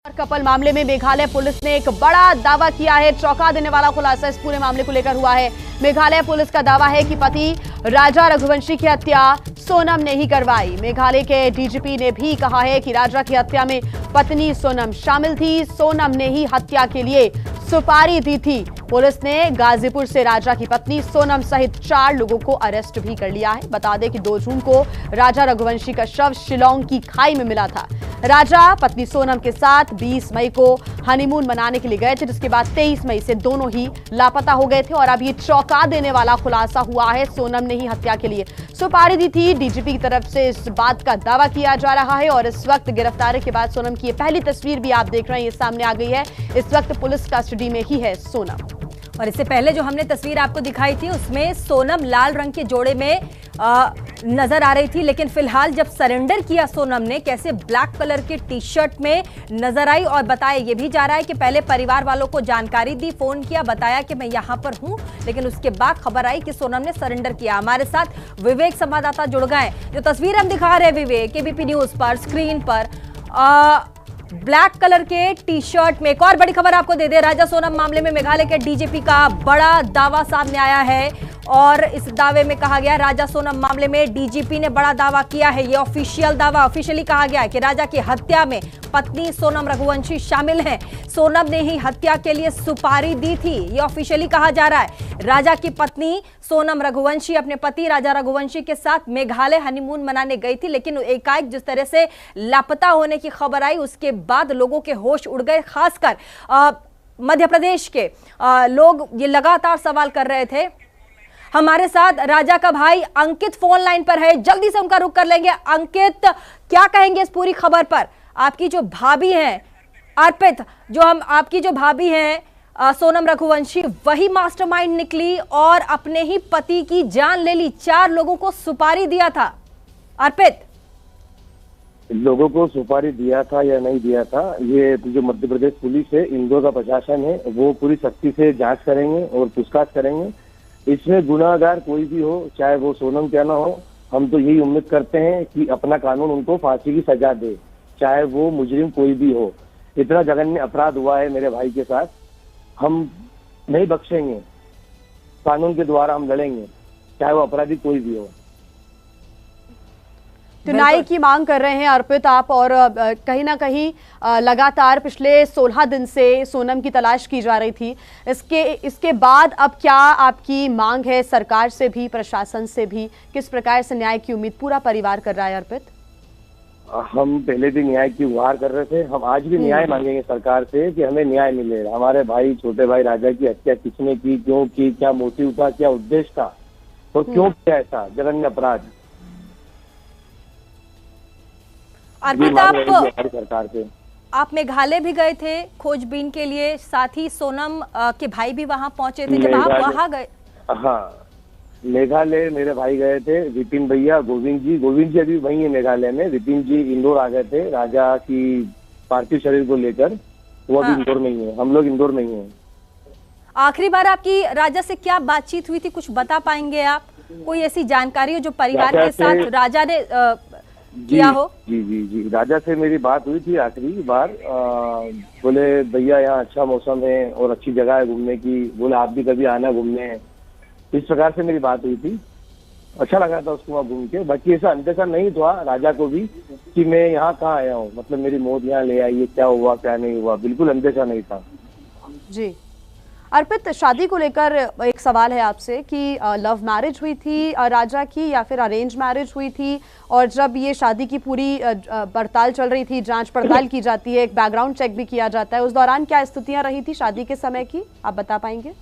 Couple मामले में Meghalaya police ने एक बड़ा दावा किया है। चौंका देने वाला खुलासा इस पूरे मामले को लेकर हुआ है। मेघालय पुलिस का दावा है कि पति राजा रघुवंशी की हत्या सोनम ने ही करवाई। मेघालय के डीजीपी ने भी कहा है कि राजा की हत्या में पत्नी सोनम शामिल थी। सोनम ने ही हत्या के लिए सुपारी दी थी। पुलिस ने गाजीपुर से राजा की पत्नी सोनम सहित 4 लोगों को अरेस्ट भी कर लिया है। बता दें कि 2 जून को राजा रघुवंशी का शव शिलोंग की खाई में मिला था। राजा पत्नी सोनम के साथ 20 मई को हनीमून मनाने के लिए गए थे, जिसके बाद 23 मई से दोनों ही लापता हो गए थे। और अब ये चौंका देने वाला खुलासा हुआ है। सोनम ने ही हत्या के लिए सुपारी दी थी। डीजीपी की तरफ से इस बात का दावा किया जा रहा है। और इस वक्त गिरफ्तारी के बाद सोनम की ये पहली तस्वीर भी आप देख रहे हैं, ये सामने आ गई है। इस वक्त पुलिस कस्टडी में ही है सोनम। और इससे पहले जो हमने तस्वीर आपको दिखाई थी उसमें सोनम लाल रंग के जोड़े में नजर आ रही थी, लेकिन फिलहाल जब सरेंडर किया सोनम ने, कैसे ब्लैक कलर के टी शर्ट में नजर आई। और बताया ये भी जा रहा है कि पहले परिवार वालों को जानकारी दी, फोन किया, बताया कि मैं यहां पर हूं, लेकिन उसके बाद खबर आई कि सोनम ने सरेंडर किया। हमारे साथ विवेक संवाददाता जुड़ गए। जो तस्वीर हम दिखा रहे हैं विवेक, एबीपी न्यूज पर स्क्रीन पर ब्लैक कलर के टी शर्ट में एक और बड़ी खबर आपको दे दे। राजा सोनम मामले में मेघालय के डीजीपी का बड़ा दावा सामने आया है। और इस दावे में कहा गया, राजा सोनम मामले में डीजीपी ने बड़ा दावा किया है। ये ऑफिशियल दावा, ऑफिशियली कहा गया है कि राजा की हत्या में पत्नी सोनम रघुवंशी शामिल हैं। सोनम ने ही हत्या के लिए सुपारी दी थी, ये ऑफिशियली कहा जा रहा है। राजा की पत्नी सोनम रघुवंशी अपने पति राजा रघुवंशी के साथ मेघालय हनीमून मनाने गई थी, लेकिन एकाएक जिस तरह से लापता होने की खबर आई उसके बाद लोगों के होश उड़ गए। खासकर मध्य प्रदेश के लोग ये लगातार सवाल कर रहे थे। हमारे साथ राजा का भाई अंकित फोन लाइन पर है, जल्दी से उनका रुख कर लेंगे। अंकित, क्या कहेंगे इस पूरी खबर पर? आपकी जो भाभी हैं अर्पित, आपकी जो भाभी हैं सोनम रघुवंशी, वही मास्टरमाइंड निकली और अपने ही पति की जान ले ली। 4 लोगों को सुपारी दिया था। अर्पित, लोगों को सुपारी दिया था या नहीं दिया था, ये जो मध्य प्रदेश पुलिस है, इंदौर का प्रशासन है, वो पूरी सख्ती से जांच करेंगे और पूछताछ करेंगे। इसमें गुनाहगार कोई भी हो, चाहे वो सोनम क्या ना हो, हम तो यही उम्मीद करते हैं कि अपना कानून उनको फांसी की सजा दे, चाहे वो मुजरिम कोई भी हो। इतना जघन्य अपराध हुआ है मेरे भाई के साथ, हम नहीं बख्शेंगे। कानून के द्वारा हम लड़ेंगे, चाहे वो अपराधी कोई भी हो। तो न्याय की मांग कर रहे हैं अर्पित आप, और कहीं ना कहीं लगातार पिछले 16 दिन से सोनम की तलाश की जा रही थी। इसके बाद अब क्या आपकी मांग है सरकार से भी, प्रशासन से भी? किस प्रकार से न्याय की उम्मीद पूरा परिवार कर रहा है अर्पित? हम पहले भी न्याय की गुहार कर रहे थे, हम आज भी न्याय मांगेंगे सरकार से कि हमें न्याय मिले। हमारे भाई, छोटे भाई राजा की हत्या किसने की, क्यों की, क्या मोटिव था, क्या उद्देश्य था, और क्यों किया ऐसा जघन्य अपराध। अर्पित, सरकार से आप मेघालय भी गए थे खोजबीन के लिए, साथ ही सोनम के भाई भी वहां पहुंचे थे। जब आप वहां गए? हाँ, मेघालय मेरे भाई गए थे, विपिन भैया, गोविंद जी अभी वही है मेघालय में। विपिन जी इंदौर आ गए थे राजा की पार्थिव शरीर को लेकर, वो अभी इंदौर में ही है, हम लोग इंदौर में ही हैं। आखिरी बार आपकी राजा से क्या बातचीत हुई थी, कुछ बता पाएंगे आप? कोई ऐसी जानकारी हो जो परिवार के साथ राजा ने किया हो? जी, राजा से मेरी बात हुई थी आखिरी बार। बोले भैया यहाँ अच्छा मौसम है और अच्छी जगह है घूमने की, बोले आप भी कभी आना घूमने। इस प्रकार से मेरी बात हुई थी, अच्छा लगा था उसको वहाँ घूम के। बाकी ऐसा अंदेशा नहीं था राजा को भी कि मैं यहाँ कहाँ आया हूँ, मतलब मेरी मौत यहाँ ले आई है, क्या हुआ क्या नहीं हुआ, बिल्कुल अंदेशा नहीं था। जी अर्पित, शादी को लेकर एक सवाल है आपसे कि लव मैरिज हुई थी राजा की या फिर अरेंज मैरिज हुई थी? और जब ये शादी की पूरी पड़ताल चल रही थी, जांच पड़ताल की जाती है, एक बैकग्राउंड चेक भी किया जाता है, उस दौरान क्या स्थितियां रही थी शादी के समय की, आप बता पाएंगे?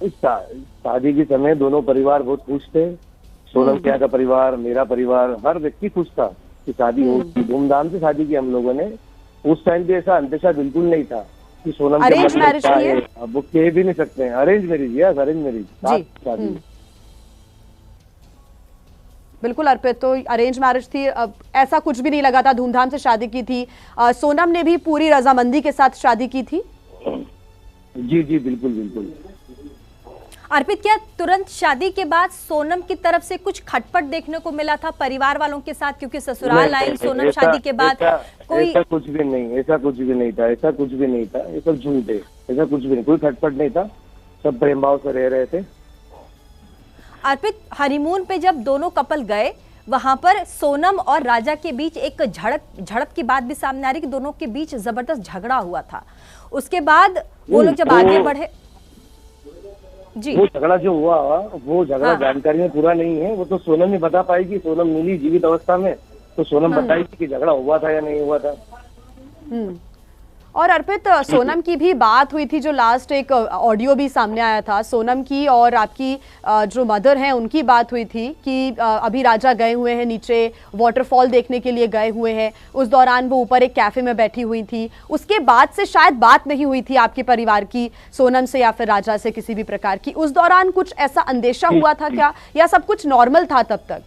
शादी के समय दोनों परिवार बहुत खुश थे। सोनम क्या का परिवार, मेरा परिवार, हर व्यक्ति खुश था कि शादी होगी। धूमधाम से शादी की हम लोगों ने। उस टाइम पे ऐसा अंदेशा बिल्कुल नहीं था कि सोनम अरेंज मैरिज की है? अब वो कह भी नहीं सकते हैं। Arrange marriage, yes arrange marriage शादी। बिल्कुल अर्पित, तो अरेंज मैरिज थी, अब ऐसा कुछ भी नहीं लगा था, धूमधाम से शादी की थी। सोनम ने भी पूरी रजामंदी के साथ शादी की थी? जी बिल्कुल। अर्पित, क्या तुरंत शादी के बाद सोनम की तरफ से कुछ खटपट देखने को मिला था परिवार वालों के साथ, क्योंकि ससुराल आई सोनम शादी के बाद? कोई ऐसा कुछ भी नहीं, ऐसा कुछ भी नहीं था, ऐसा कुछ भी नहीं था, ये सब झूठ है, ऐसा कुछ भी नहीं, कोई खटपट नहीं था, सब प्रेम भाव से रह रहे थे। अर्पित, हनीमून पे जब दोनों कपल गए वहां पर सोनम और राजा के बीच एक झड़प की बात भी सामने आ रही कि दोनों के बीच जबरदस्त झगड़ा हुआ था। उसके बाद वो लोग जब आगे बढ़े जी, वो झगड़ा जो हुआ, वो झगड़ा जानकारी में पूरा नहीं है, वो तो सोनम ही बता पाएगी। सोनम मिली जीवित अवस्था में तो सोनम बताएगी कि झगड़ा हुआ था या नहीं हुआ था। और अर्पित, सोनम की भी बात हुई थी, जो लास्ट एक ऑडियो भी सामने आया था, सोनम की और आपकी जो मदर हैं उनकी बात हुई थी कि अभी राजा गए हुए हैं नीचे, वाटरफॉल देखने के लिए गए हुए हैं, उस दौरान वो ऊपर एक कैफे में बैठी हुई थी। उसके बाद से शायद बात नहीं हुई थी आपके परिवार की सोनम से या फिर राजा से किसी भी प्रकार की। उस दौरान कुछ ऐसा अंदेशा हुआ था क्या, या सब कुछ नॉर्मल था तब तक?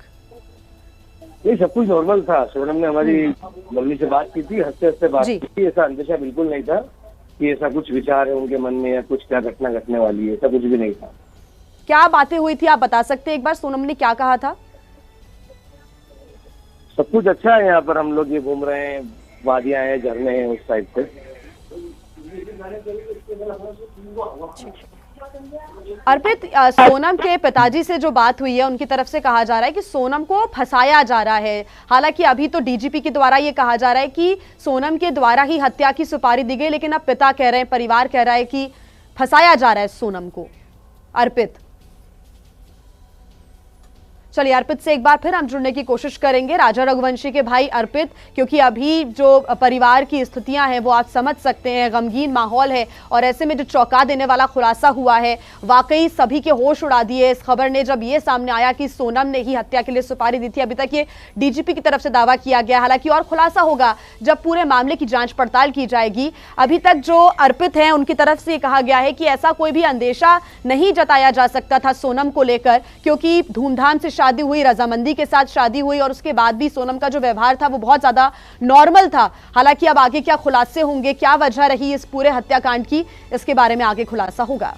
ये सब कुछ नॉर्मल था। सोनम ने हमारी मम्मी से बात की थी, हंसते हंसते बात की थी, ऐसा अंदेशा बिल्कुल नहीं था कि ऐसा कुछ विचार है उनके मन में या कुछ क्या घटना घटने वाली है, ऐसा कुछ भी नहीं था। क्या बातें हुई थी आप बता सकते हैं एक बार, सोनम ने क्या कहा था? सब कुछ अच्छा है, यहाँ पर हम लोग ये घूम रहे हैं, वादियां हैं, झरने हैं उस साइड से। अर्पित, सोनम के पिताजी से जो बात हुई है उनकी तरफ से कहा जा रहा है कि सोनम को फंसाया जा रहा है। हालांकि अभी तो डीजीपी के द्वारा ये कहा जा रहा है कि सोनम के द्वारा ही हत्या की सुपारी दी गई, लेकिन अब पिता कह रहे हैं, परिवार कह रहा है कि फंसाया जा रहा है सोनम को। अर्पित, चलिए अर्पित से एक बार फिर हम जुड़ने की कोशिश करेंगे, राजा रघुवंशी के भाई अर्पित, क्योंकि अभी जो परिवार की स्थितियां हैं वो आप समझ सकते हैं, गमगीन माहौल है। और ऐसे में जो चौंका देने वाला खुलासा हुआ है, वाकई सभी के होश उड़ा दिए इस खबर ने, जब ये सामने आया कि सोनम ने ही हत्या के लिए सुपारी दी थी। अभी तक ये डीजीपी की तरफ से दावा किया गया, हालांकि और खुलासा होगा जब पूरे मामले की जांच पड़ताल की जाएगी। अभी तक जो अर्पित हैं उनकी तरफ से कहा गया है कि ऐसा कोई भी अंदेशा नहीं जताया जा सकता था सोनम को लेकर, क्योंकि धूमधाम से शादी हुई, रजामंदी के साथ शादी हुई, और उसके बाद भी सोनम का जो व्यवहार था वो बहुत ज्यादा नॉर्मल था। हालांकि अब आगे क्या खुलासे होंगे, क्या वजह रही इस पूरे हत्याकांड की, इसके बारे में आगे खुलासा होगा।